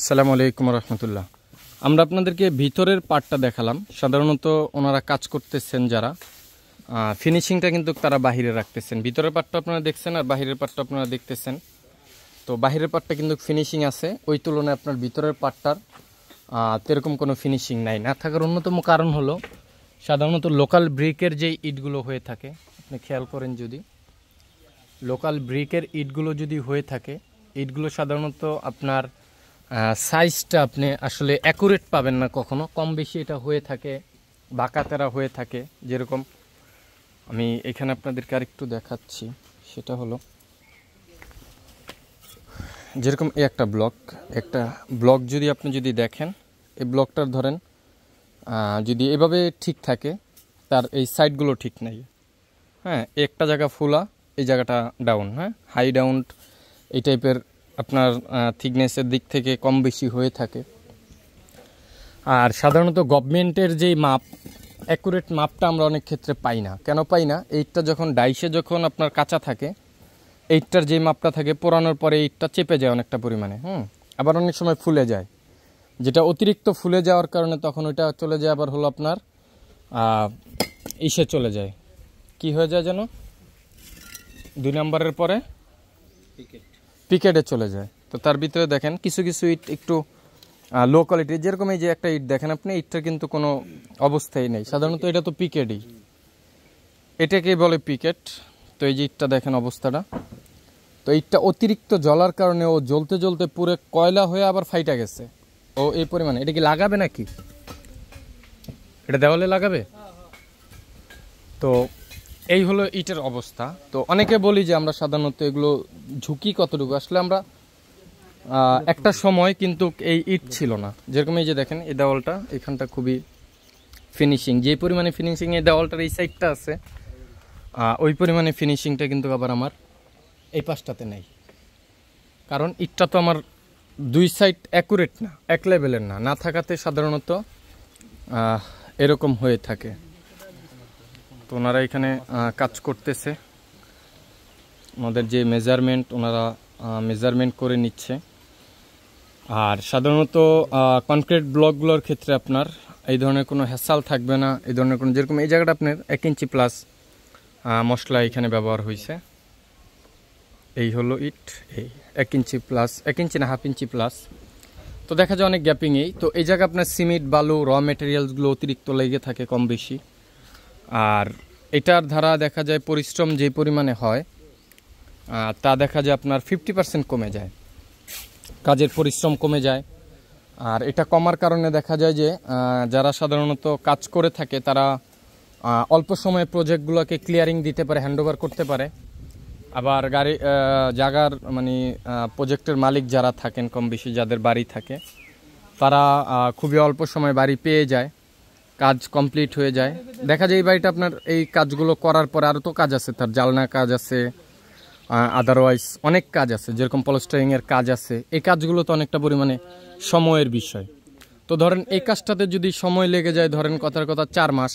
আসসালামু আলাইকুম রহমতুল্লাহ। আমরা আপনাদেরকে ভিতরের পার্টটা দেখালাম। সাধারণত ওনারা কাজ করতেছেন যারা, ফিনিশিংটা কিন্তু তারা বাহিরে রাখতেছেন। ভিতরের পার্টটা আপনারা দেখছেন আর বাহিরের পার্টটা আপনারা দেখতেছেন। তো বাহিরের পার্টটা কিন্তু ফিনিশিং আছে, ওই তুলনায় আপনার ভিতরের পার্টটার তেরকম কোনো ফিনিশিং নাই। না থাকার অন্যতম কারণ হলো সাধারণত লোকাল ব্রিকের যে ইটগুলো হয়ে থাকে, আপনি খেয়াল করেন যদি লোকাল ব্রিকের ইটগুলো যদি হয়ে থাকে, ইটগুলো সাধারণত আপনার সাইজটা আপনি আসলে অ্যাকুরেট পাবেন না কখনো, কম বেশি এটা হয়ে থাকে, বাঁকাতেরা হয়ে থাকে। যেরকম আমি এখানে আপনাদেরকে আরেকটু দেখাচ্ছি, সেটা হলো যেরকম এই একটা ব্লক যদি আপনি যদি দেখেন, এই ব্লকটার ধরেন যদি এভাবে ঠিক থাকে, তার এই সাইডগুলো ঠিক নাই, হ্যাঁ, একটা জায়গা ফুলা, এই জায়গাটা ডাউন, হ্যাঁ, হাই ডাউন এই টাইপের আপনার থিকনেসের দিক থেকে কম বেশি হয়ে থাকে। আর সাধারণত গভর্নমেন্টের যেই মাপ, অ্যাকুরেট মাপটা আমরা অনেক ক্ষেত্রে পাই না। কেন পাই না? এইটটা যখন ডাইসে যখন আপনার কাঁচা থাকে, এইটটার যেই মাপটা থাকে পোড়ানোর পরে এইটটা চেপে যায় অনেকটা পরিমাণে, আবার অনেক সময় ফুলে যায়, যেটা অতিরিক্ত ফুলে যাওয়ার কারণে তখন ওইটা চলে যায় আবার হলো আপনার ইসে চলে যায়, কি হয়ে যায় যেন 2 নম্বরের পরে পিকেটে চলে যায়। তো তার ভিতরে দেখেন কিছু কিছু ইট একটু লো কোয়ালিটির, যেরকম এই যে একটা ইট দেখেন আপনি, ইটটার কিন্তু কোনো অবস্থাই নেই। সাধারণত এটা তো পিকেটই, এটাকেই বলে পিকেট। তো এই যে ইটটা দেখেন অবস্থাটা, তো ইটটা অতিরিক্ত জ্বলার কারণে ও জ্বলতে জ্বলতে পুরো কয়লা হয়ে আবার ফাইটা গেছে। ও এই পরিমাণে এটা কি লাগাবে নাকি? এটা দেওয়ালে লাগাবে? তো এই হলো ইটের অবস্থা। তো অনেকে বলি যে আমরা সাধারণত এগুলো ঝুঁকি কতটুকু, আসলে আমরা একটা সময় কিন্তু এই ইট ছিল না। যেরকম এই যে দেখেন এই দেওয়ালটা, এখানটা খুবই ফিনিশিং, যে পরিমাণে ফিনিশিং এই দেওয়ালটার এই সাইডটা আছে, ওই পরিমাণে ফিনিশিংটা কিন্তু আবার আমার এই পাশটাতে নেই। কারণ ইটটা তো আমার 2 সাইড অ্যাকুরেট না, এক লেভেলের না থাকাতে সাধারণত এরকম হয়ে থাকে। তো ওনারা এখানে কাজ করতেছে, ওনাদের যে মেজারমেন্ট ওনারা মেজারমেন্ট করে নিচ্ছে। আর সাধারণত কনক্রিট ব্লকগুলোর ক্ষেত্রে আপনার এই ধরনের কোনো হ্যাসাল থাকবে না, এই ধরনের কোনো, যেরকম এই জায়গাটা আপনার 1 ইঞ্চি প্লাস মশলা এখানে ব্যবহার হয়েছে। এই হলো ইট, এই 1 ইঞ্চি প্লাস, 1 ইঞ্চি না, হাফ ইঞ্চি প্লাস। তো দেখা যায় অনেক গ্যাপিং এই। তো এই জায়গায় আপনার সিমেন্ট, বালু, র মেটেরিয়ালসগুলো অতিরিক্ত লেগে থাকে কম বেশি। আর এটার ধারা দেখা যায় পরিশ্রম যে পরিমাণে হয় তা দেখা যায় আপনার 50% কমে যায়, কাজের পরিশ্রম কমে যায়। আর এটা কমার কারণে দেখা যায় যে যারা সাধারণত কাজ করে থাকে তারা অল্প সময়ে প্রজেক্টগুলোকে ক্লিয়ারিং দিতে পারে, হ্যান্ডওভার করতে পারে। আবার জায়গার মানে প্রজেক্টের মালিক যারা থাকেন কম বেশি, যাদের বাড়ি থাকে, তারা খুবই অল্প সময় বাড়ি পেয়ে যায়, কাজ কমপ্লিট হয়ে যায়। দেখা যায় এই বাড়িটা আপনার এই কাজগুলো করার পরে আরও তো কাজ আছে, তার জালনা কাজ আছে, আদারওয়াইজ অনেক কাজ আছে, যেরকম পলিস্টারিংয়ের কাজ আছে। এই কাজগুলো তো অনেকটা পরিমাণে সময়ের বিষয়। তো ধরেন এই কাজটাতে যদি সময় লেগে যায়, ধরেন কথার কথা 4 মাস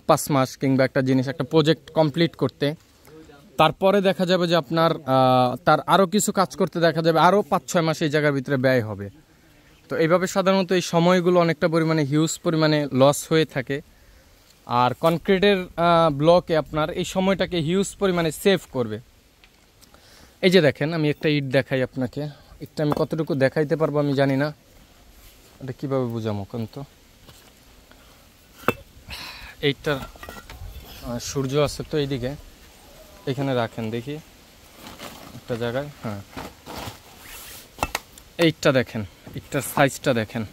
5 মাস, কিংবা একটা জিনিস, একটা প্রজেক্ট কমপ্লিট করতে, তারপরে দেখা যাবে যে আপনার তার আরও কিছু কাজ করতে দেখা যাবে আরও 5-6 মাস এই জায়গার ভিতরে ব্যয় হবে। তো এইভাবে সাধারণত এই সময়গুলো অনেকটা পরিমাণে হিউজ পরিমাণে লস হয়ে থাকে। আর কনক্রিটের ব্লকে আপনার এই সময়টাকে হিউজ পরিমাণে সেভ করবে। এই যে দেখেন আমি একটা ইট দেখাই আপনাকে, ইটটা আমি কতটুকু দেখাইতে পারবো আমি জানি না, এটা কীভাবে বুঝামো কিন্তু এইটার সূর্য আছে তো এইদিকে, এখানে রাখেন দেখি একটা জায়গায়, হ্যাঁ, এইটা দেখেন, ইটটার সাইজটা দেখেন।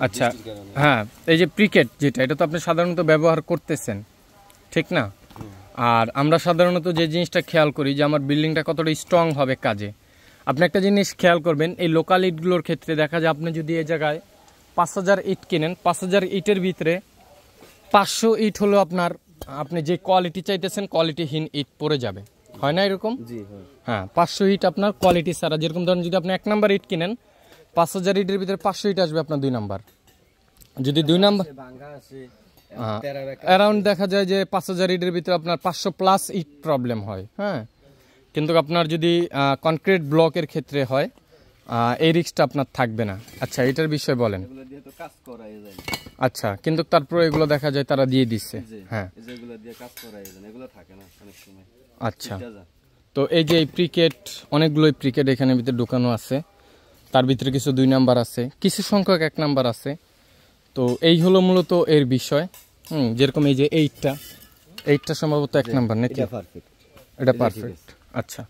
আচ্ছা, হ্যাঁ, এই যে প্রিকেট যেটা, এটা তো আপনি সাধারণত ব্যবহার করতেছেন, ঠিক না? আর আমরা সাধারণত যে জিনিসটা খেয়াল করি যে আমার বিল্ডিংটা কতটা স্ট্রং হবে কাজে, আপনি একটা জিনিস খেয়াল করবেন, এই লোকাল ইটগুলোর ক্ষেত্রে দেখা যায় আপনি যদি এই জায়গায় 5000 ইট কিনেন, 5000 ইটের ভিতরে 500 ইট হলো আপনার, আপনি যে কোয়ালিটি চাইতেছেন কোয়ালিটিহীন ইট পড়ে যাবে, হয় না এরকম? হ্যাঁ, 500 ইট আপনার কোয়ালিটি ছাড়া। যেরকম ধরেন যদি আপনি 1 নাম্বার ইট কিনেন, 5000 ইটের ভিতরে 500 ইট আসবে আপনার 2 নাম্বার। যদি 2 নাম্বার অ্যারাউন্ড দেখা যায় যে 5000 ইটের ভিতরে আপনার 500 প্লাস ইট প্রবলেম হয়, হ্যাঁ। কিন্তু আপনার যদি কনক্রিট ব্লকের ক্ষেত্রে হয় এই রিস্কটা আপনার থাকবে না। আচ্ছা, এটার বিষয়ে বলেন। এগুলো দিয়ে তো কাজ করাই যায়। আচ্ছা, কিন্তু তারপরে এগুলো দেখা যায় তারা দিয়ে দিচ্ছে। হ্যাঁ, যেগুলো দিয়ে কাজ করাই যায় এগুলো থাকে না অনেক সময়। আচ্ছা, তো এই যে এই প্রিকেট, অনেকগুলোই প্রিকেট এখানে ভিতরে ঢোকানো আছে। তার ভিতরে কিছু 2 নাম্বার আছে, কিছু সংখ্যক 1 নাম্বার আছে। তো এই হলো মূলত এর বিষয়। যেরকম এই যে এইটটা সম্ভবত 1 নাম্বার নাকি? এটা পারফেক্ট। আচ্ছা,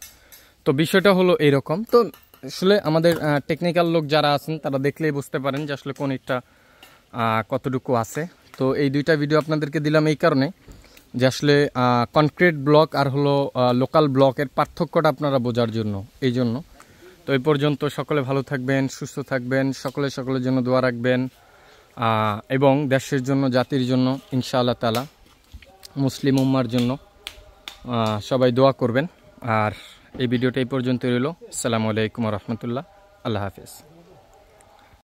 তো বিষয়টা হলো এইরকম। তো আসলে আমাদের টেকনিক্যাল লোক যারা আছেন তারা দেখলেই বুঝতে পারেন যে আসলে কোন ইটটা কতটুকু আছে। তো এই 2টা ভিডিও আপনাদেরকে দিলাম এই কারণে যে আসলে কনক্রিট ব্লক আর হলো লোকাল ব্লকের পার্থক্যটা আপনারা বোঝার জন্য, এই জন্য। তো এই পর্যন্ত সকলে ভালো থাকবেন, সুস্থ থাকবেন, সকলের জন্য দোয়া রাখবেন, এবং দেশের জন্য, জাতির জন্য, ইনশাআল্লাহ তাআলা মুসলিম উম্মার জন্য সবাই দোয়া করবেন। আর এই ভিডিওটা এই পর্যন্ত রইল। আসসালামু আলাইকুম ওয়া রাহমাতুল্লাহ। আল্লাহ হাফেজ।